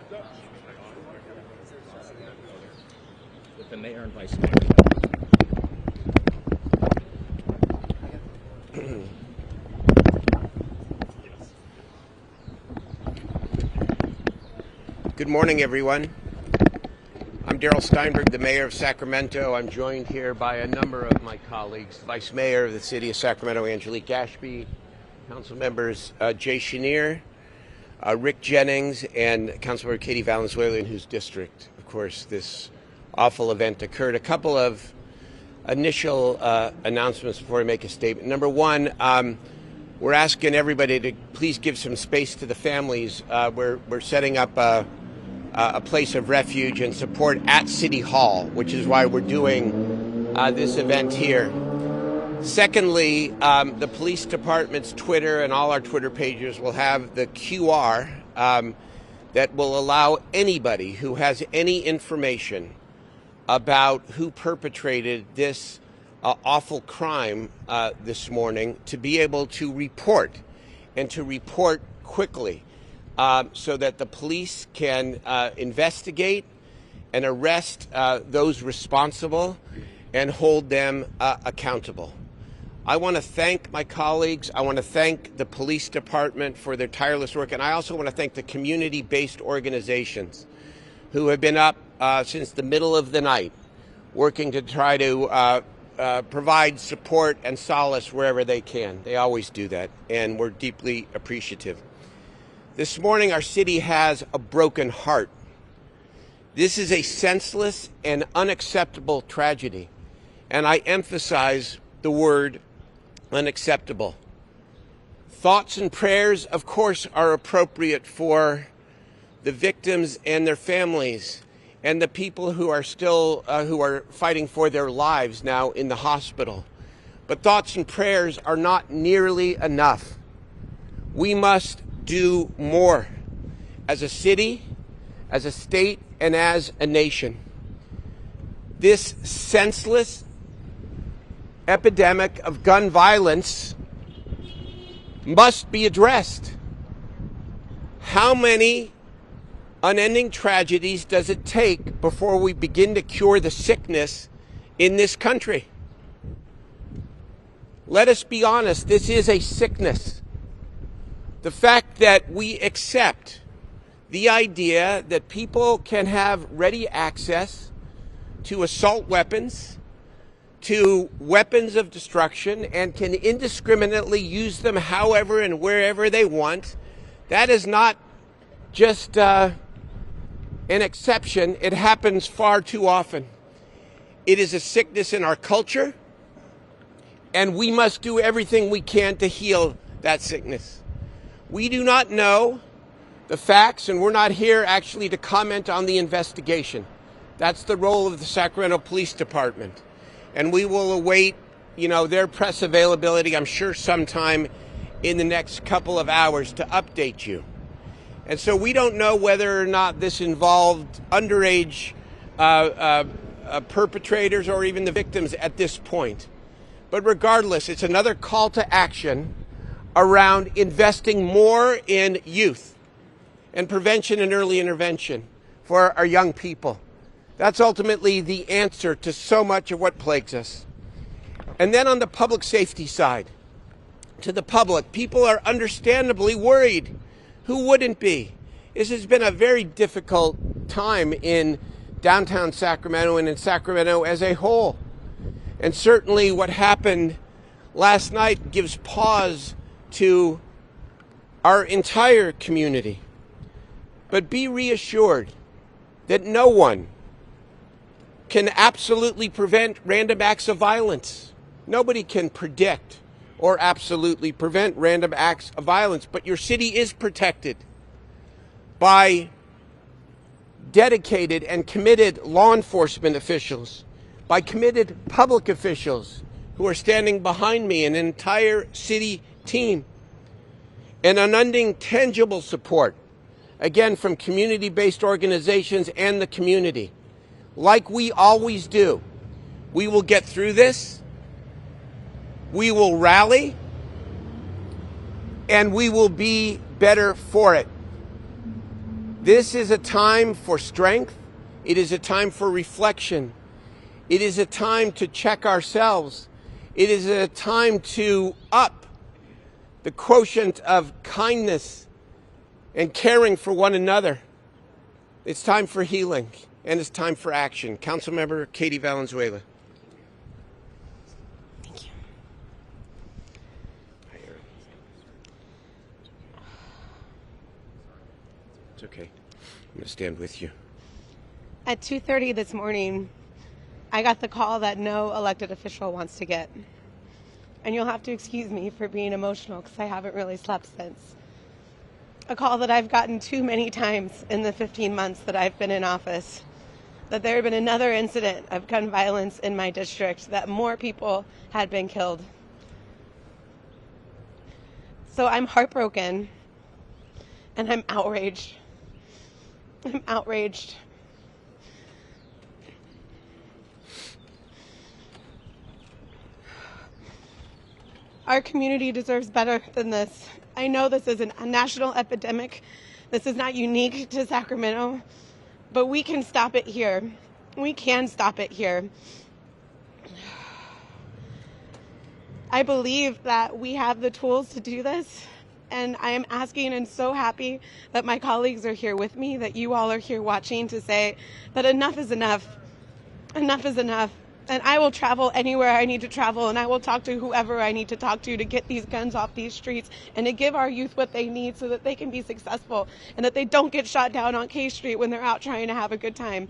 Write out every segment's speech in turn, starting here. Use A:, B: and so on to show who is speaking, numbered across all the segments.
A: With the mayor and vice mayor.
B: Good morning, everyone. I'm Darrell Steinberg, the mayor of Sacramento. I'm joined here by a number of my colleagues, Vice Mayor of the city of Sacramento, Angelique Ashby, council members Jay Chenier, Rick Jennings, and Councilmember Katie Valenzuela, in whose district, of course, this awful event occurred. A couple of initial announcements before I make a statement. Number one, we're asking everybody to please give some space to the families. We're setting up a place of refuge and support at City Hall, which is why we're doing this event here. Secondly, the police department's Twitter and all our Twitter pages will have the QR that will allow anybody who has any information about who perpetrated this awful crime this morning to be able to report, and to report quickly, so that the police can investigate and arrest those responsible and hold them accountable. I want to thank my colleagues. I want to thank the police department for their tireless work, and I also want to thank the community-based organizations who have been up since the middle of the night, working to try to provide support and solace wherever they can. They always do that, and we're deeply appreciative. This morning, our city has a broken heart. This is a senseless and unacceptable tragedy, and I emphasize the word unacceptable. Thoughts and prayers, of course, are appropriate for the victims and their families, and the people who are still who are fighting for their lives now in the hospital. But thoughts and prayers are not nearly enough. We must do more as a city, as a state, and as a nation. This senseless epidemic of gun violence must be addressed. How many unending tragedies does it take before we begin to cure the sickness in this country? Let us be honest, this is a sickness. The fact that we accept the idea that people can have ready access to assault weapons, to weapons of destruction, and can indiscriminately use them however and wherever they want, that is not just an exception. It happens far too often. It is a sickness in our culture, and we must do everything we can to heal that sickness. We do not know the facts, and we're not here actually to comment on the investigation. That's the role of the Sacramento Police Department. And we will await, their press availability, I'm sure sometime in the next couple of hours, to update you. And so we don't know whether or not this involved underage perpetrators or even the victims at this point. But regardless, it's another call to action around investing more in youth and prevention and early intervention for our young people. That's ultimately the answer to so much of what plagues us. And then on the public safety side, to the public, people are understandably worried. Who wouldn't be? This has been a very difficult time in downtown Sacramento and in Sacramento as a whole. And certainly what happened last night gives pause to our entire community. But be reassured that no one can absolutely prevent random acts of violence. Nobody can predict or absolutely prevent random acts of violence, but your city is protected by dedicated and committed law enforcement officials, by committed public officials who are standing behind me, an entire city team, and unending tangible support, again, from community-based organizations and the community. Like we always do, we will get through this, we will rally, and we will be better for it. This is a time for strength. It is a time for reflection. It is a time to check ourselves. It is a time to up the quotient of kindness and caring for one another. It's time for healing, and it's time for action. Councilmember Katie Valenzuela.
C: Thank you.
B: It's okay. I'm going to stand with you.
C: At 2:30 this morning, I got the call that no elected official wants to get. And you'll have to excuse me for being emotional because I haven't really slept since. A call that I've gotten too many times in the 15 months that I've been in office, that there had been another incident of gun violence in my district, that more people had been killed. So I'm heartbroken and I'm outraged. I'm outraged. Our community deserves better than this. I know this is a national epidemic. This is not unique to Sacramento, but we can stop it here. We can stop it here. I believe that we have the tools to do this, and I am asking and so happy that my colleagues are here with me, that you all are here watching to say that enough is enough. Enough is enough. And I will travel anywhere I need to travel, and I will talk to whoever I need to talk to get these guns off these streets and to give our youth what they need so that they can be successful and that they don't get shot down on K Street when they're out trying to have a good time.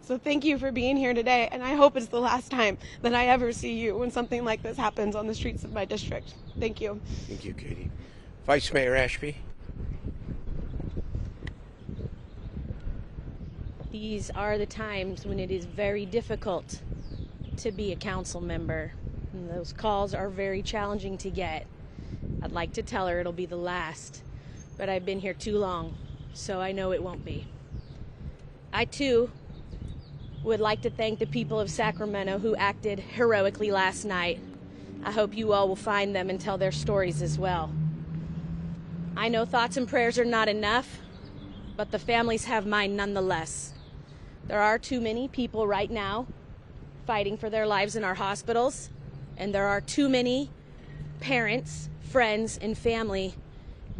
C: So thank you for being here today, and I hope it's the last time that I ever see you when something like this happens on the streets of my district. Thank you.
B: Thank you, Katie. Vice Mayor Ashby.
D: These are the times when it is very difficult to be a council member. And those calls are very challenging to get. I'd like to tell her it'll be the last, but I've been here too long, so I know it won't be. I, too, would like to thank the people of Sacramento who acted heroically last night. I hope you all will find them and tell their stories as well. I know thoughts and prayers are not enough, but the families have mine nonetheless. There are too many people right now fighting for their lives in our hospitals, and there are too many parents, friends, and family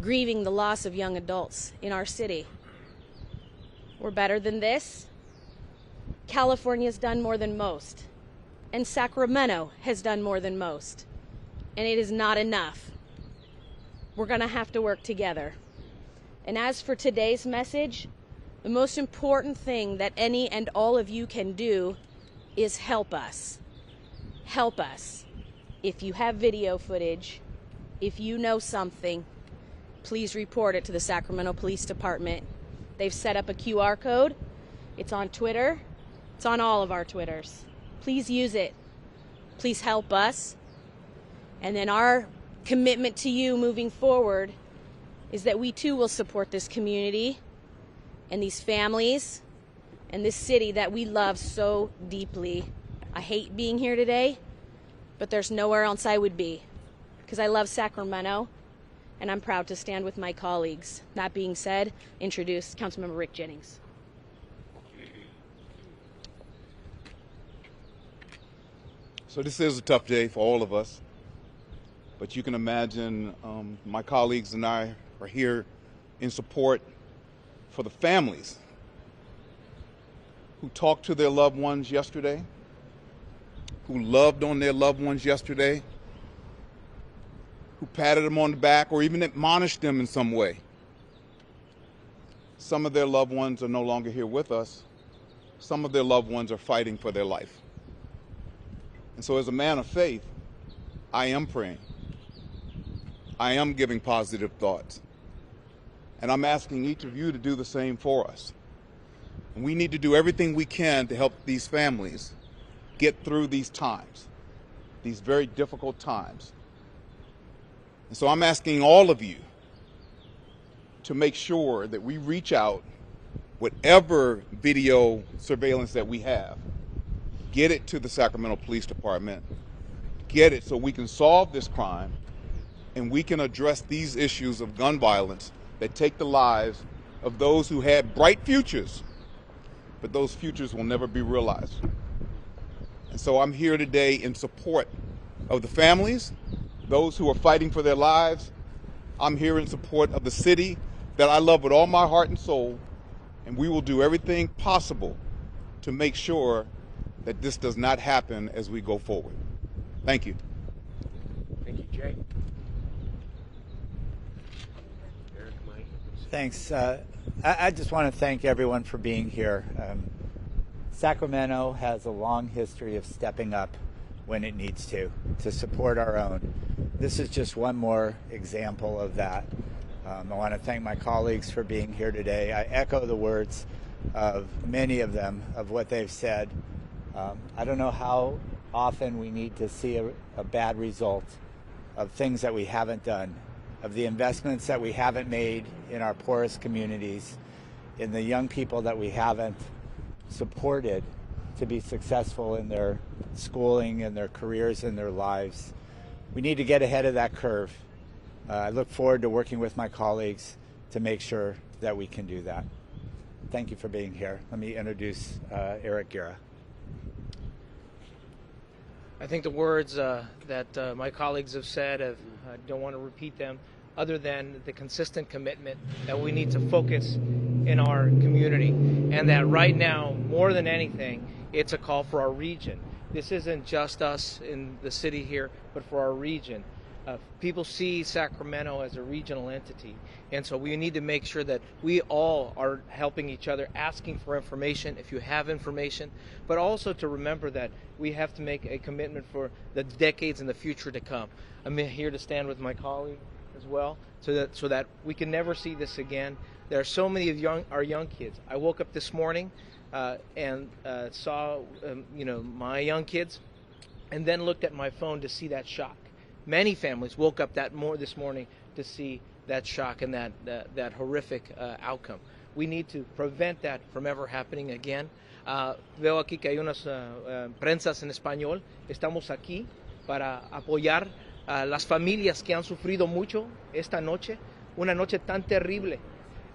D: grieving the loss of young adults in our city. We're better than this. California's done more than most, and Sacramento has done more than most, and it is not enough. We're going to have to work together. And as for today's message, the most important thing that any and all of you can do is help us. Help us. If you have video footage, if you know something, please report it to the Sacramento Police Department. They've set up a QR code. It's on Twitter. It's on all of our Twitters. Please use it. Please help us. And then our commitment to you moving forward is that we too will support this community and these families and this city that we love so deeply. I hate being here today, but there's nowhere else I would be because I love Sacramento and I'm proud to stand with my colleagues. That being said, introduce Councilmember Rick Jennings.
E: So this is a tough day for all of us, but you can imagine my colleagues and I are here in support for the families who talked to their loved ones yesterday, who loved on their loved ones yesterday, who patted them on the back or even admonished them in some way. Some of their loved ones are no longer here with us. Some of their loved ones are fighting for their life. And so as a man of faith, I am praying. I am giving positive thoughts. And I'm asking each of you to do the same for us. And we need to do everything we can to help these families get through these times, these very difficult times. And so I'm asking all of you to make sure that we reach out, whatever video surveillance that we have, get it to the Sacramento Police Department, get it so we can solve this crime and we can address these issues of gun violence that take the lives of those who had bright futures, but those futures will never be realized. And so I'm here today in support of the families, those who are fighting for their lives. I'm here in support of the city that I love with all my heart and soul, and we will do everything possible to make sure that this does not happen as we go forward. Thank you.
B: Thank you, Jay. Eric, Mike.
F: Thanks. I just want to thank everyone for being here. Sacramento has a long history of stepping up when it needs to support our own. This is just one more example of that. I want to thank my colleagues for being here today. I echo the words of many of them, of what they've said. I don't know how often we need to see a bad result of things that we haven't done, of the investments that we haven't made in our poorest communities, in the young people that we haven't supported to be successful in their schooling and their careers and their lives. We need to get ahead of that curve. I look forward to working with my colleagues to make sure that we can do that. Thank you for being here. Let me introduce Eric Guerra.
G: I think the words that my colleagues have said, I don't want to repeat them, other than the consistent commitment that we need to focus in our community, and that right now, more than anything, it's a call for our region. This isn't just us in the city here, but for our region. People see Sacramento as a regional entity, and so we need to make sure that we all are helping each other, asking for information if you have information, but also to remember that we have to make a commitment for the decades in the future to come. I'm here to stand with my colleague as well, so that we can never see this again. There are so many of our young kids. I woke up this morning and saw my young kids, and then looked at my phone to see that shock. Many families woke up this morning to see that shock and that horrific outcome. We need to prevent that from ever happening again. Veo aquí que hay unas prensas en español. Estamos aquí para apoyar a las familias que han sufrido mucho esta noche, una noche tan terrible,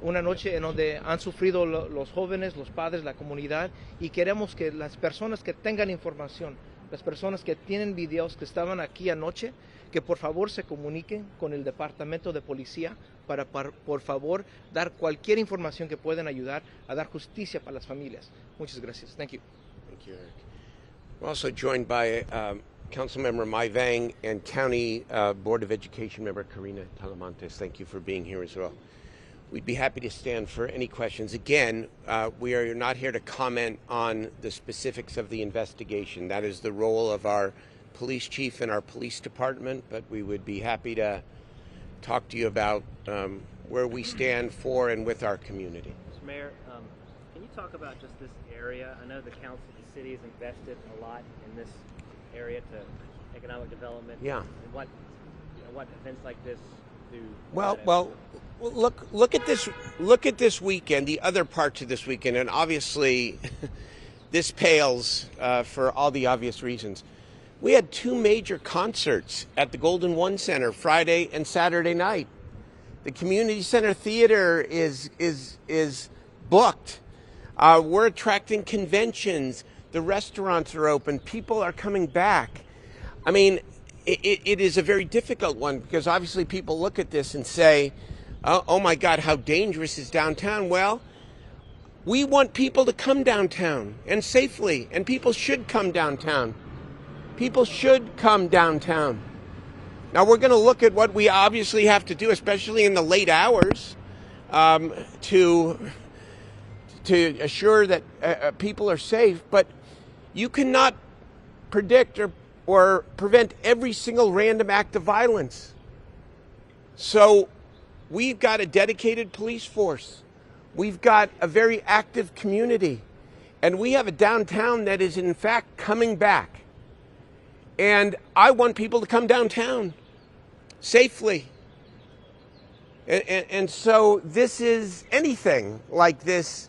G: una noche en donde han sufrido los jóvenes, los padres, la comunidad, y queremos que las personas que tengan información, las personas que tienen videos que estaban aquí anoche, que por favor se comuniquen con el departamento de policía para por favor dar cualquier información que puedan ayudar a dar justicia para las familias. Muchas gracias. Thank you.
B: Thank you, Eric. We're also joined by Councilmember Mai Vang and County Board of Education member Karina Talamantes. Thank you for being here as well. We'd be happy to stand for any questions. Again, we are not here to comment on the specifics of the investigation. That is the role of our police chief and our police department, but we would be happy to talk to you about where we stand for and with our community.
A: Mr. Mayor, can you talk about just this area? I know the council, the city has invested a lot in this area to economic development.
B: Yeah.
A: And what events like this do?
B: Well, look at this. Look at this weekend. The other parts of this weekend, and obviously, this pales for all the obvious reasons. We had two major concerts at the Golden One Center Friday and Saturday night. The Community Center Theater is booked. We're attracting conventions. The restaurants are open. People are coming back. I mean, it is a very difficult one because obviously people look at this and say, oh my God, how dangerous is downtown? Well, we want people to come downtown and safely, and people should come downtown. People should come downtown. Now we're going to look at what we obviously have to do, especially in the late hours, to assure that people are safe. But you cannot predict or prevent every single random act of violence. So we've got a dedicated police force. We've got a very active community. And we have a downtown that is in fact coming back. And I want people to come downtown safely. And so this is anything like this.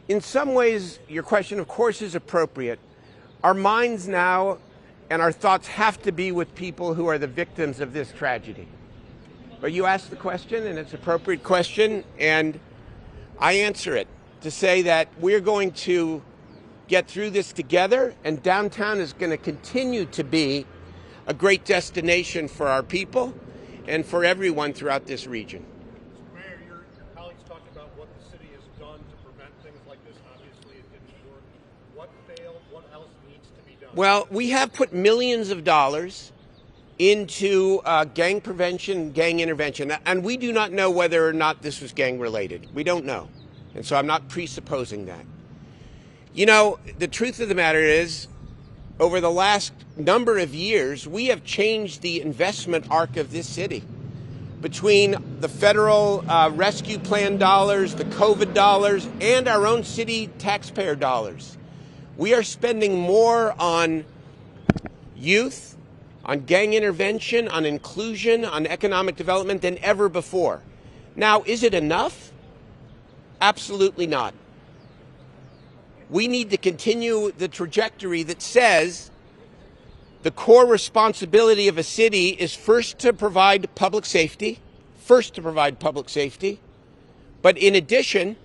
B: In some ways, your question, of course, is appropriate. Our minds now and our thoughts have to be with people who are the victims of this tragedy. But you asked the question, and it's an appropriate question, and I answer it to say that we're going to get through this together, and downtown is going to continue to be a great destination for our people and for everyone throughout this region.
H: Mayor, your colleagues talked about what the city has done to prevent things like this. Obviously, it didn't work. What failed? What else needs to be done?
B: Well, we have put millions of dollars into gang prevention, gang intervention, and we do not know whether or not this was gang related. We don't know, and so I'm not presupposing that. You know, the truth of the matter is, over the last number of years, we have changed the investment arc of this city. Between the federal rescue plan dollars, the COVID dollars, and our own city taxpayer dollars, we are spending more on youth, on gang intervention, on inclusion, on economic development than ever before. Now, is it enough? Absolutely not. We need to continue the trajectory that says the core responsibility of a city is first to provide public safety, but in addition,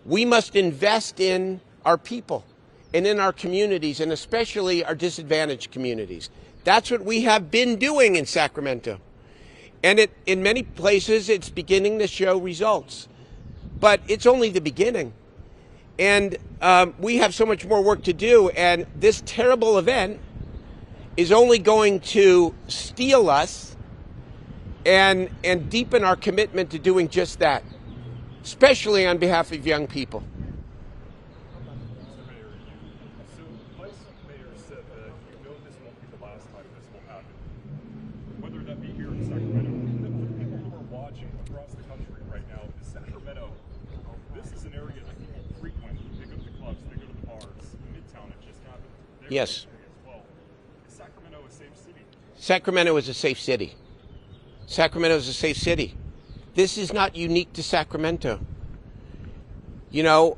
B: we must invest in our people and in our communities, and especially our disadvantaged communities. That's what we have been doing in Sacramento. And in many places, it's beginning to show results. But it's only the beginning. And we have so much more work to do, and this terrible event is only going to steel us and deepen our commitment to doing just that, especially on behalf of young people.
I: Mr. Mayor, so Vice Mayor said that you know this won't be the last time this will happen, whether that be here in Sacramento. For the people who are watching across the country right now, is Sacramento, this is an area that people frequent. They go to the clubs, they go to the bars. Midtown, it just happened.
B: Yes.
I: As well. Is Sacramento a safe city?
B: Sacramento is a safe city. Sacramento is a safe city. This is not unique to Sacramento. You know,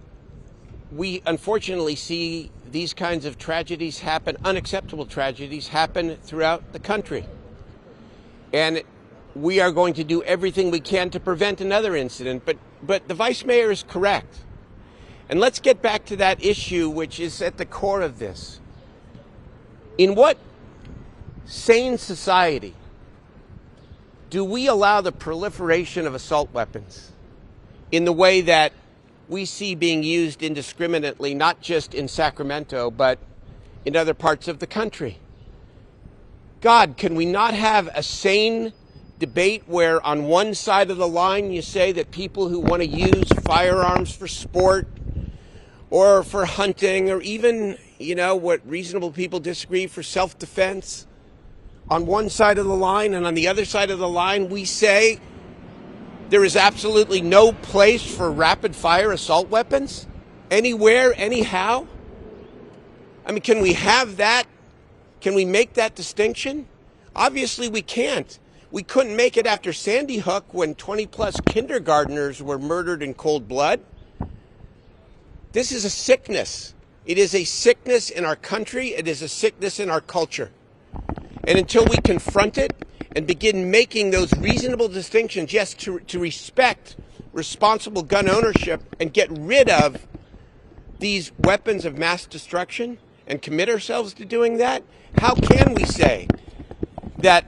B: we unfortunately see these kinds of tragedies happen, unacceptable tragedies happen throughout the country. And we are going to do everything we can to prevent another incident. But the Vice Mayor is correct. And let's get back to that issue which is at the core of this. In what sane society do we allow the proliferation of assault weapons in the way that we see being used indiscriminately, not just in Sacramento, but in other parts of the country? God, can we not have a sane debate where on one side of the line you say that people who want to use firearms for sport or for hunting or even, you know, what reasonable people disagree, for self-defense, on one side of the line, and on the other side of the line we say there is absolutely no place for rapid-fire assault weapons anywhere, anyhow? I mean, can we have that? Can we make that distinction? Obviously we can't. We couldn't make it after Sandy Hook when 20-plus kindergartners were murdered in cold blood. This is a sickness. It is a sickness in our country. It is a sickness in our culture. And until we confront it and begin making those reasonable distinctions, yes, to respect responsible gun ownership and get rid of these weapons of mass destruction and commit ourselves to doing that, how can we say that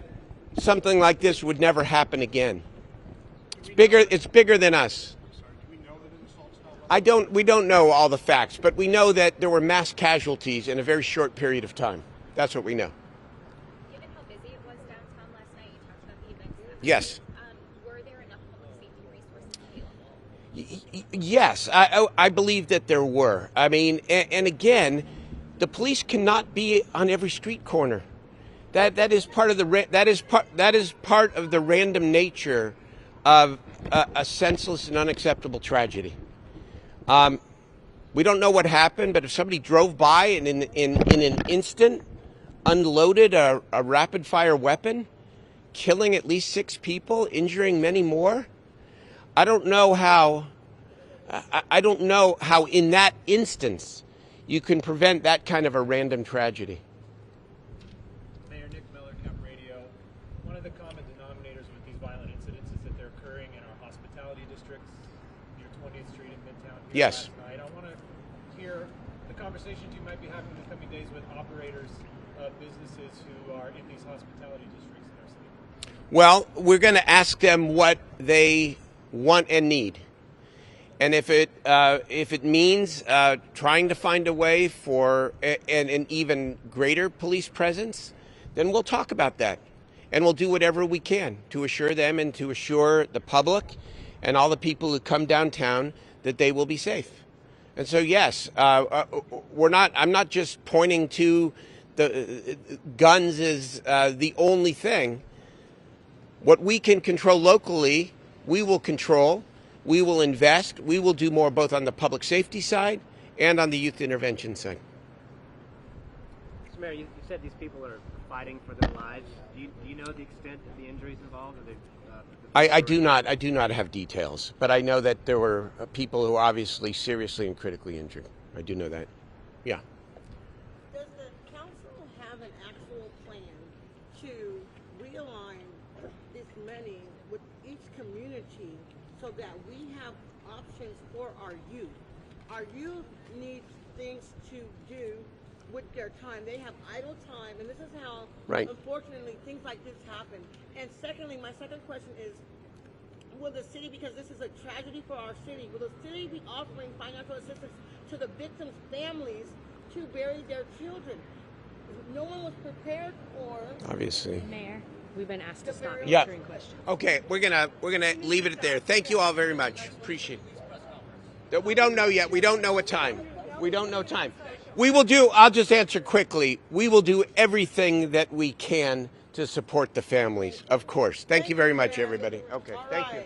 B: something like this would never happen again? It's bigger than us. We don't know all the facts, but we know that there were mass casualties in a very short period of time. That's what we know.
J: Given how busy it was downtown last night, you talked about the events happening.
B: Yes.
J: Were there enough public safety resources available?
B: Yes, I believe that there were. I mean, and again, the police cannot be on every street corner. That is part of the random nature of a senseless and unacceptable tragedy. We don't know what happened, but if somebody drove by and in an instant unloaded a rapid-fire weapon, killing at least 6 people, injuring many more, I don't know how in that instance you can prevent that kind of a random
H: Mayor Nick Miller, Cap Radio. One of the common denominators with these
K: hospitality districts near 20th Street in Midtown here
B: Yes.
K: last night. I want to hear the conversations you might be having in the coming days with operators of businesses who are in these hospitality districts in our city.
B: Well, we're going to ask them what they want and need. And if it means trying to find a way for an even greater police presence, then we'll talk about that. And we'll do whatever we can to assure them and to assure the public and all the people who come downtown that they will be safe. And so, yes, I'm not just pointing to the guns as the only thing. What we can control locally, we will control. We will invest. We will do more both on the public safety side and on the youth intervention side.
A: Mr. Mayor, you said these people are fighting for their lives. Do you know the extent of the injuries involved? Are they,
B: I do not. I do not have details, but I know that there were people who were obviously seriously and critically injured. I do know that. Yeah.
L: Does the council have an actual plan to realign this money with each community so that we have options for our youth? Our youth needs things to do with their time. They have idle time, and this is how, unfortunately, things like this happen. And secondly, my second question is, will the city, because this is a tragedy for our city, will the city be offering financial assistance to the victims' families to bury their children? No one was prepared for.
B: Obviously.
D: Mayor, we've been asked to stop
B: Yeah.
D: answering questions.
B: Okay, we're gonna leave it there. Thank you all very much. Appreciate it. We don't know yet. We don't know what time. We don't know time. We will do. I'll just answer quickly. We will do everything that we can to support the families, of course. Thank you very much, everybody. Okay, thank you.